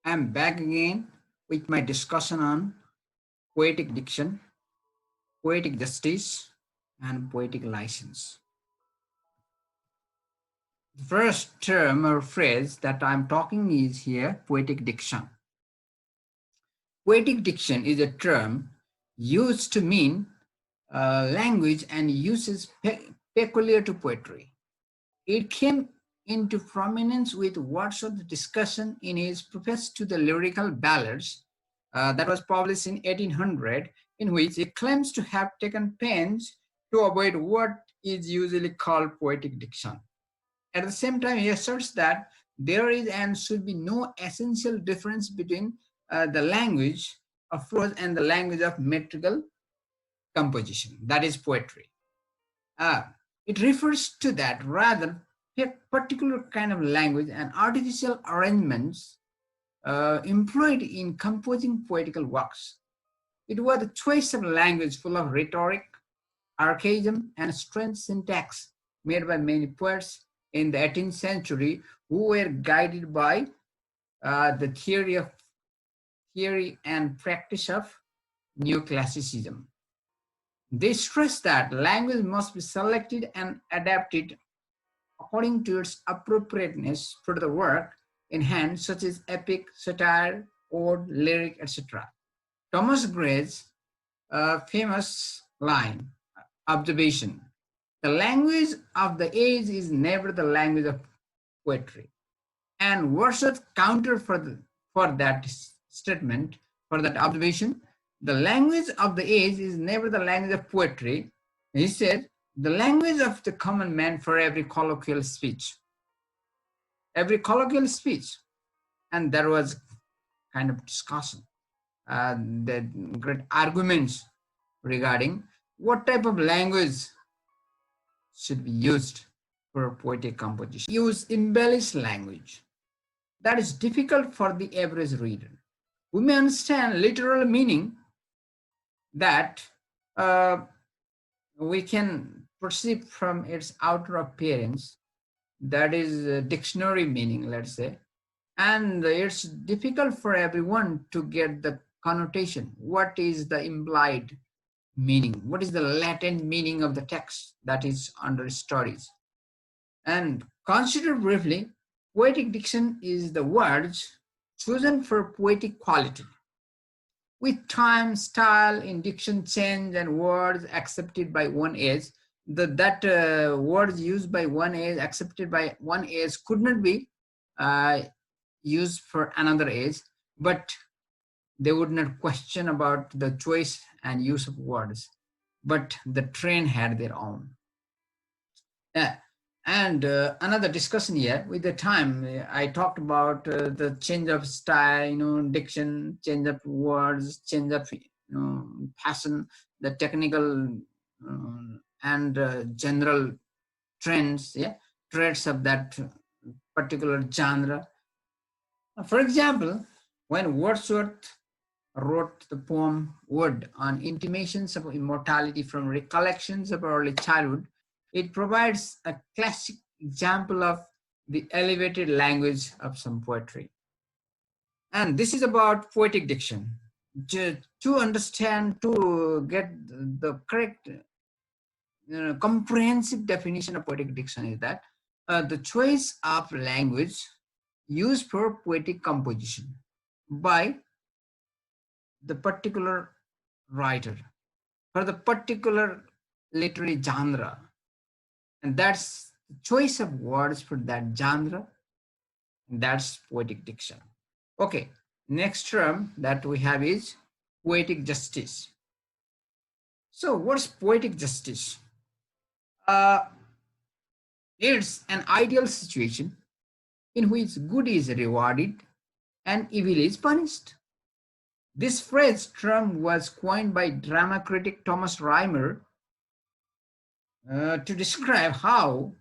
I'm back again with my discussion on poetic diction, poetic justice, and poetic license. The first term or phrase that I'm talking is here poetic diction. Poetic diction is a term used to mean language and uses peculiar to poetry. It came into prominence with Wordsworth's discussion in his preface to the lyrical ballads that was published in 1800, in which he claims to have taken pains to avoid what is usually called poetic diction. At the same time, he asserts that there is and should be no essential difference between the language of prose and the language of metrical composition, that is poetry. Uh, it refers to that rather particular kind of language and artificial arrangements employed in composing poetical works. It was the choice of language full of rhetoric, archaism, and strange syntax made by many poets in the 18th century who were guided by the theory and practice of neoclassicism. They stress that language must be selected and adapted according to its appropriateness for the work in hand, such as epic, satire, ode, lyric, etc. Thomas Gray's famous line, observation, the language of the age is never the language of poetry. And Wordsworth counter for that statement, for that observation, the language of the age is never the language of poetry. He said, the language of the common man for every colloquial speech. Every colloquial speech. And there was kind of discussion, the great arguments regarding what type of language should be used for poetic composition. Use embellished language that is difficult for the average reader. We may understand literal meaning that we can perceive from its outer appearance, that is dictionary meaning, let's say, and it's difficult for everyone to get the connotation. What is the implied meaning? What is the latent meaning of the text that is under studies? And consider briefly, poetic diction is the words chosen for poetic quality. With time, style, in diction change, and words accepted by one age, words used by one age, accepted by one age, could not be uh, used for another age, but they would not question about the choice and use of words. But the train had their own. Yeah. And another discussion here with the time, I talked about the change of style, diction, change of words, change of passion, the technical and general trends, yeah, traits of that particular genre. For example, when Wordsworth wrote the poem Wood on intimations of immortality from recollections of early childhood, it provides a classic example of the elevated language of some poetry. And this is about poetic diction. To understand, to get the correct, comprehensive definition of poetic diction is that the choice of language used for poetic composition by the particular writer for the particular literary genre, and that's the choice of words for that genre, and that's poetic diction. Okay, next term that we have is poetic justice. So what's poetic justice? uh, it's an ideal situation in which good is rewarded and evil is punished. This phrase term was coined by drama critic Thomas Rhymer to describe how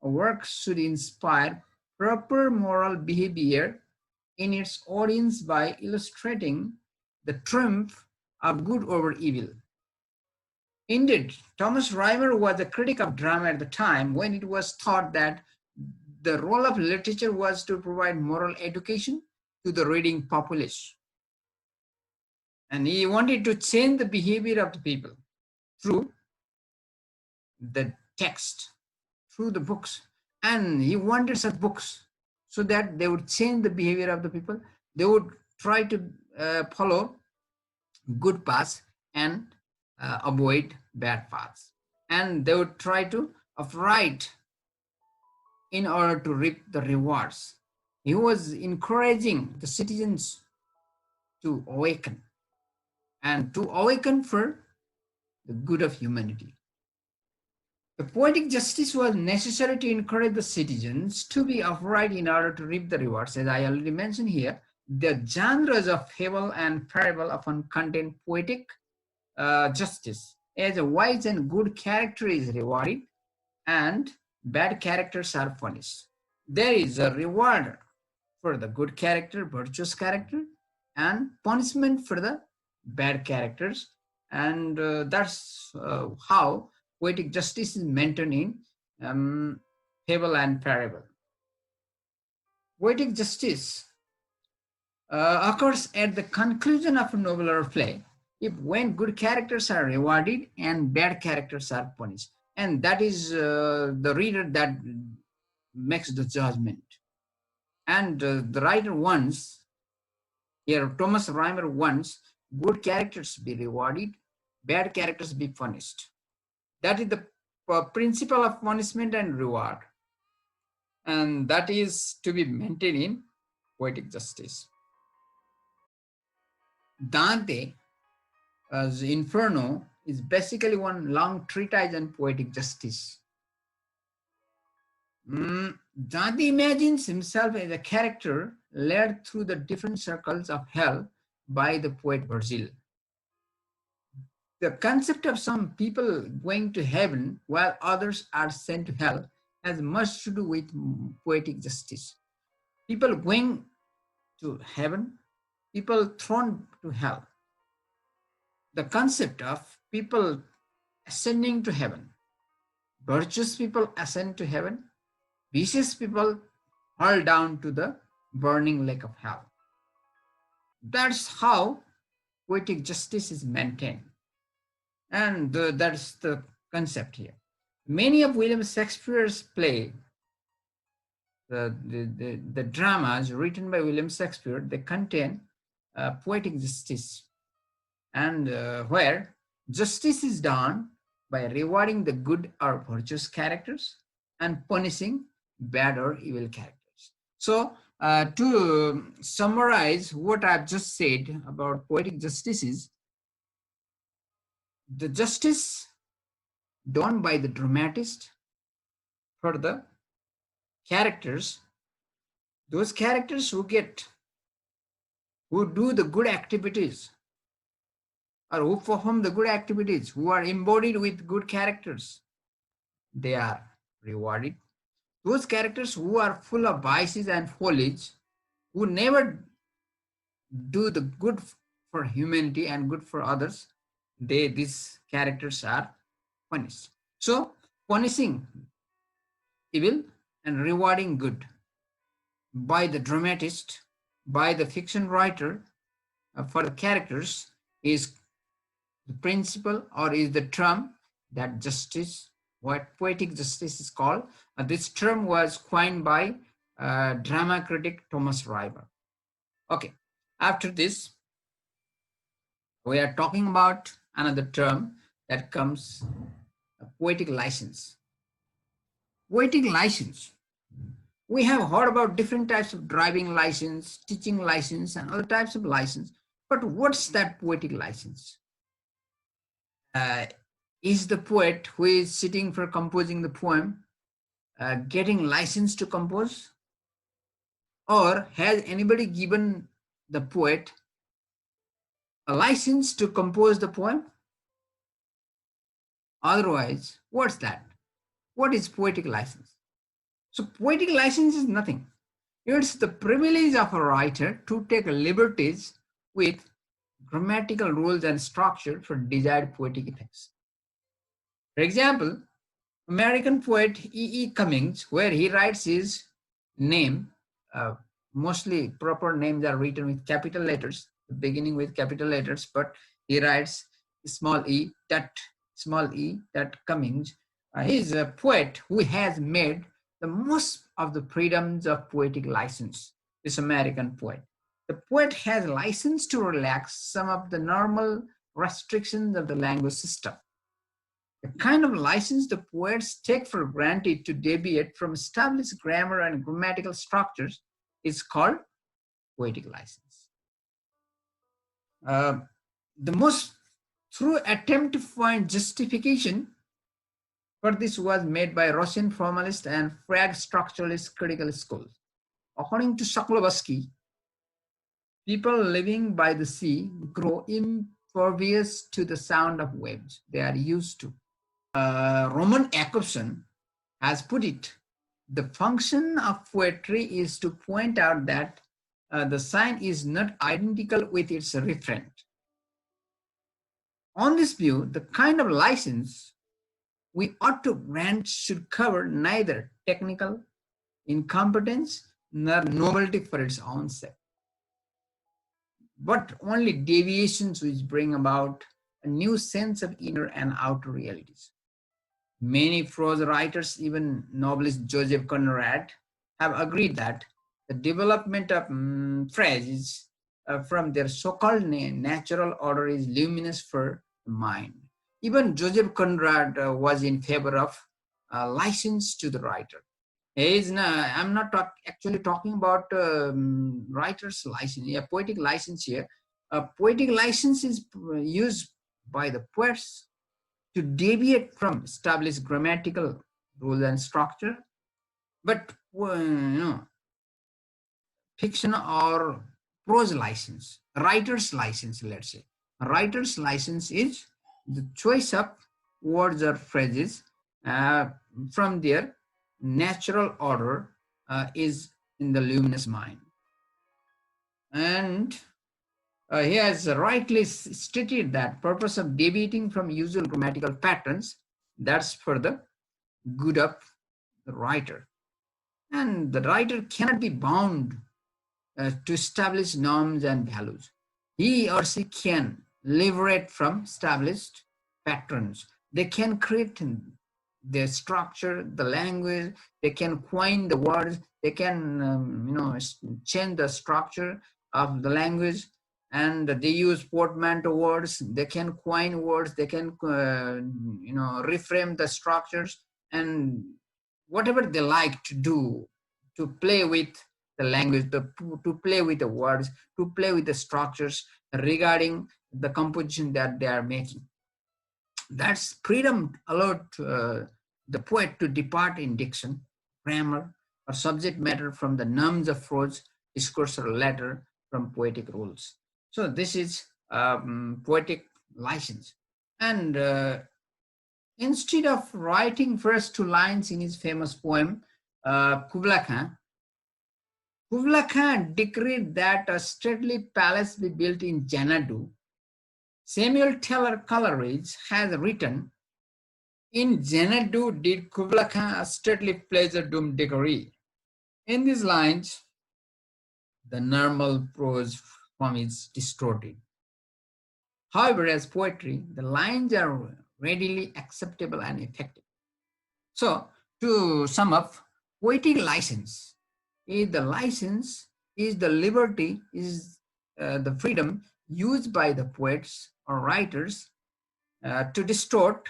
a work should inspire proper moral behavior in its audience by illustrating the triumph of good over evil. Indeed, Thomas Rhymer was a critic of drama at the time when it was thought that the role of literature was to provide moral education to the reading populace. And he wanted to change the behavior of the people through the text, through the books. And he wanted such books so that they would change the behavior of the people. They would try to follow good paths and avoid bad paths. And they would try to upright in order to reap the rewards. He was encouraging the citizens to awaken and to awaken for the good of humanity. The poetic justice was necessary to encourage the citizens to be upright in order to reap the rewards. As I already mentioned here, the genres of fable and parable often contain poetic justice, as a wise and good character is rewarded and bad characters are punished. There is a reward for the good character, virtuous character, and punishment for the bad characters. And that's how poetic justice is maintained in fable and parable. Poetic justice occurs at the conclusion of a novel or play if when good characters are rewarded and bad characters are punished. And that is the reader that makes the judgment. And the writer wants, here Thomas Rhymer wants, good characters be rewarded, bad characters be punished. That is the principle of punishment and reward. And that is to be maintained in poetic justice. Dante's Inferno is basically one long treatise on poetic justice. Dante imagines himself as a character led through the different circles of hell by the poet Virgil. The concept of some people going to heaven while others are sent to hell has much to do with poetic justice. People going to heaven, people thrown to hell. The concept of people ascending to heaven, virtuous people ascend to heaven, vicious people hurled down to the burning lake of hell. That's how poetic justice is maintained. And that's the concept here. Many of William Shakespeare's plays, the dramas written by William Shakespeare, they contain poetic justice, and where justice is done by rewarding the good or virtuous characters and punishing bad or evil characters. So to summarize what I've just said about poetic justice is the justice done by the dramatist for the characters, those characters who do the good activities or who perform the good activities, who are embodied with good characters, they are rewarded. Those characters who are full of vices and follies, who never do the good for humanity and good for others, these characters are punished. So punishing evil and rewarding good by the dramatist, by the fiction writer for the characters is the principle or is the term that justice, what poetic justice is called. This term was coined by drama critic Thomas Rhymer. Okay, after this, we are talking about another term that comes, poetic license. Poetic license. We have heard about different types of driving license, teaching license, and other types of license. But what's that poetic license? Is the poet who is sitting for composing the poem getting license to compose? Or has anybody given the poet a license to compose the poem? Otherwise, what's that? What is poetic license? So poetic license is nothing. It's the privilege of a writer to take liberties with grammatical rules and structure for desired poetic effects. For example, American poet E.E. Cummings, where he writes his name mostly proper names are written with capital letters, beginning with capital letters, but he writes small e that Cummings. He is a poet who has made the most of the freedoms of poetic license. This American poet. The poet has license to relax some of the normal restrictions of the language system. The kind of license the poets take for granted to deviate from established grammar and grammatical structures is called poetic license. Uh, the most true attempt to find justification for this was made by Russian formalist and frag structuralist critical schools. According to Shklovsky, people living by the sea grow impervious to the sound of waves they are used to. Roman Jakobson has put it, the function of poetry is to point out that the sign is not identical with its referent. On this view, the kind of license we ought to grant should cover neither technical incompetence nor novelty for its own sake, but only deviations which bring about a new sense of inner and outer realities. Many prose writers, even novelist Joseph Conrad, have agreed that the development of phrases from their so-called natural order is luminous for the mind. Even Joseph Conrad was in favor of license to the writer. I'm not actually talking about writer's license, poetic license here. Poetic license is used by the poets to deviate from established grammatical rules and structure, but fiction or prose license, writer's license, let's say. A writer's license is the choice of words or phrases from their natural order is in the luminous mind. And he has rightly stated that purpose of deviating from usual grammatical patterns, that's for the good of the writer. And the writer cannot be bound to establish norms and values. He or she can liberate from established patterns. They can create the structure, the language, they can coin the words, they can change the structure of the language, and they use portmanteau words, they can coin words, they can reframe the structures, and whatever they like to do to play with the language, to play with the words, to play with the structures regarding the composition that they are making. That's freedom allowed the poet to depart in diction, grammar, or subject matter from the norms of prose, discourse, or letter from poetic rules. So this is poetic license. And instead of writing first two lines in his famous poem, Kubla Khan, Kubla Khan decreed that a stately palace be built in Xanadu. Samuel Taylor Coleridge has written, in Xanadu did Kubla Khan a stately pleasure dome decoree. In these lines, the normal prose form is distorted. However, as poetry, the lines are readily acceptable and effective. So, to sum up, poetic license is the liberty, is the freedom used by the poets or writers to distort,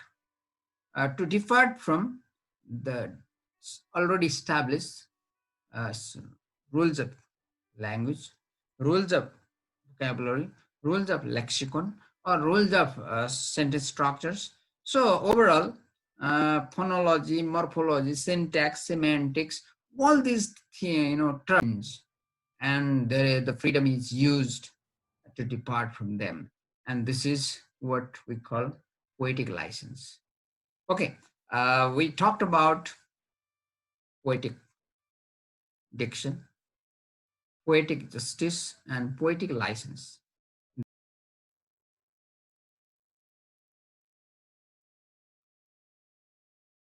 to depart from the already established rules of language, rules of vocabulary, rules of lexicon, or rules of sentence structures. So overall, phonology, morphology, syntax, semantics, all these terms, and the freedom is used to depart from them. And this is what we call poetic license. Okay, we talked about poetic diction, poetic justice, and poetic license.